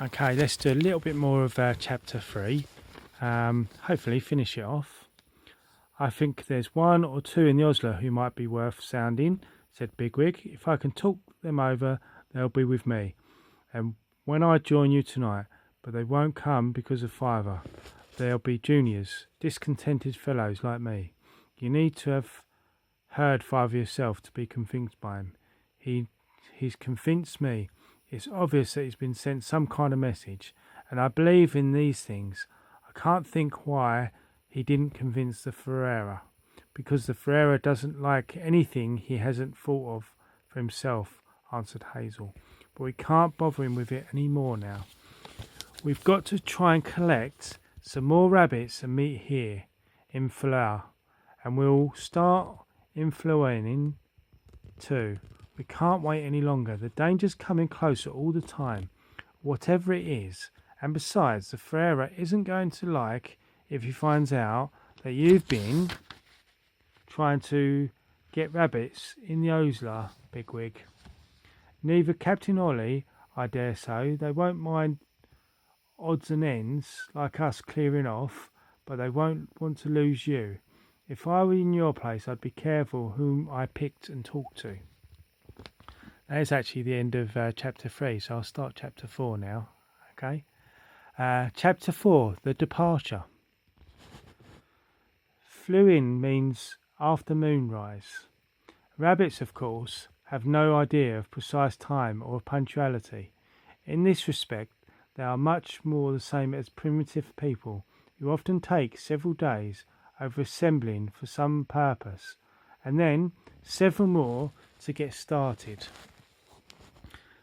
Okay, let's do a little bit more of chapter 3. Hopefully finish it off. I think there's one or two in the Osler who might be worth sounding, said Bigwig. If I can talk them over, they'll be with me. And when I join you tonight, but they won't come because of Fiver. They'll be juniors, discontented fellows like me. You need to have heard Fiver yourself to be convinced by him. He's convinced me. It's obvious that he's been sent some kind of message, and I believe in these things. I can't think why he didn't convince the Ferreira, because the Ferreira doesn't like anything he hasn't thought of for himself, answered Hazel. But we can't bother him with it any more now. We've got to try and collect some more rabbits and meet here in Flower, and we'll start influencing too. We can't wait any longer. The danger's coming closer all the time, whatever it is. And besides, the Ferreira isn't going to like if he finds out that you've been trying to get rabbits in the Osler, Bigwig. Neither Captain Ollie, I dare say. They won't mind odds and ends like us clearing off, but they won't want to lose you. If I were in your place, I'd be careful whom I picked and talked to. That is actually the end of chapter 3, so I'll start chapter 4 now. Okay. Chapter 4, The Departure. Flew-in means after moonrise. Rabbits, of course, have no idea of precise time or of punctuality. In this respect, they are much more the same as primitive people, who often take several days over assembling for some purpose, and then several more to get started.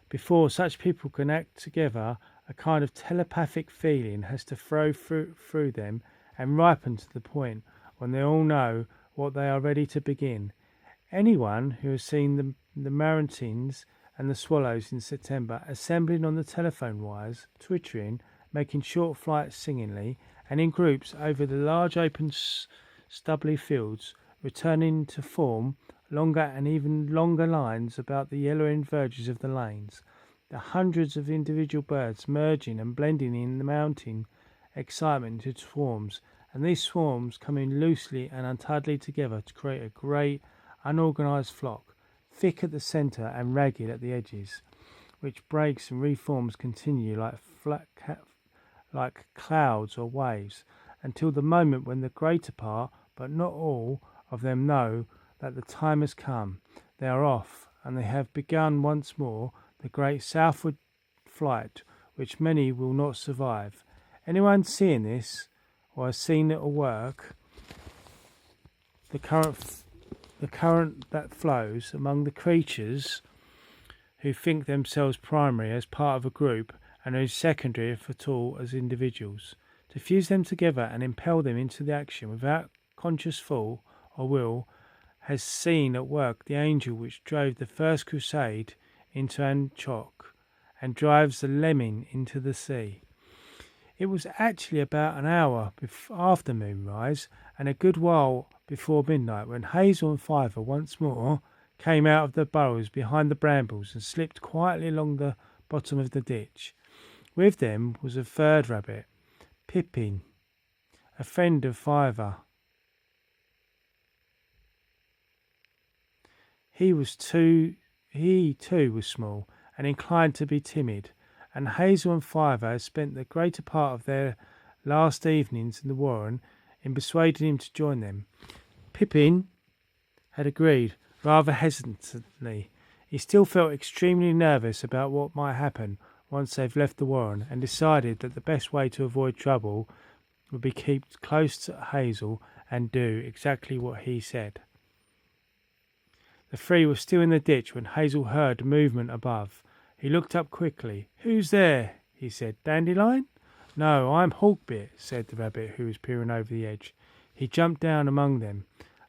Before such people can act together, a kind of telepathic feeling has to flow through them and ripen to the point when they all know what they are ready to begin. Anyone who has seen the marantins and the swallows in September assembling on the telephone wires, twittering, making short flights singingly, and in groups over the large open stubbly fields, returning to form longer and even longer lines about the yellowing verges of the lanes, the hundreds of individual birds merging and blending in the mounting excitement into swarms, and these swarms coming loosely and untidily together to create a great unorganized flock, thick at the centre and ragged at the edges, which breaks and reforms continue like clouds or waves, until the moment when the greater part, but not all, of them know that the time has come. They are off, and they have begun once more the great southward flight, which many will not survive. Anyone seeing this, or has seen it at work, the current that flows among the creatures who think themselves primary as part of a group and who is secondary if at all as individuals, to fuse them together and impel them into the action without conscious thought or will, has seen at work the angel which drove the first crusade into Antioch and drives the lemming into the sea. It was actually about an hour after moonrise and a good while before midnight when Hazel and Fiver once more came out of the burrows behind the brambles and slipped quietly along the bottom of the ditch. With them was a third rabbit, Pippin, a friend of Fiver. He too was small and inclined to be timid, and Hazel and Fiver had spent the greater part of their last evenings in the warren in persuading him to join them. Pippin had agreed, rather hesitantly. He still felt extremely nervous about what might happen once they've left the warren, and decided that the best way to avoid trouble would be keep close to Hazel and do exactly what he said. The three were still in the ditch when Hazel heard movement above. He looked up quickly. "Who's there?" he said. "Dandelion?" "No, I'm Hawkbit," said the rabbit who was peering over the edge. He jumped down among them,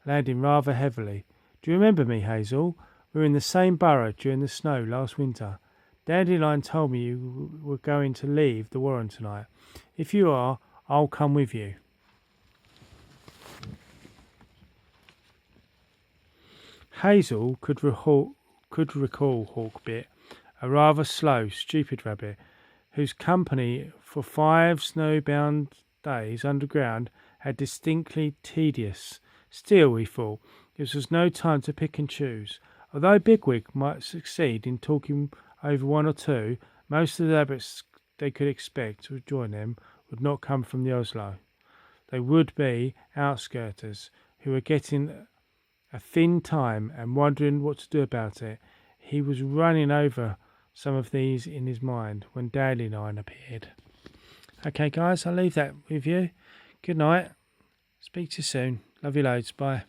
landing rather heavily. "Do you remember me, Hazel? We were in the same burrow during the snow last winter. Dandelion told me you were going to leave the warren tonight. If you are, I'll come with you." Hazel could recall Hawkbit, a rather slow, stupid rabbit whose company for 5 snowbound days underground had distinctly tedious. Still, we thought, this was no time to pick and choose. Although Bigwig might succeed in talking over one or two, most of the rabbits they could expect to join them would not come from the Oslo. They would be outskirters who were getting a thin time and wondering what to do about it. He was running over some of these in his mind when Dandelion appeared. Okay, guys, I'll leave that with you. Good night. Speak to you soon. Love you loads. Bye.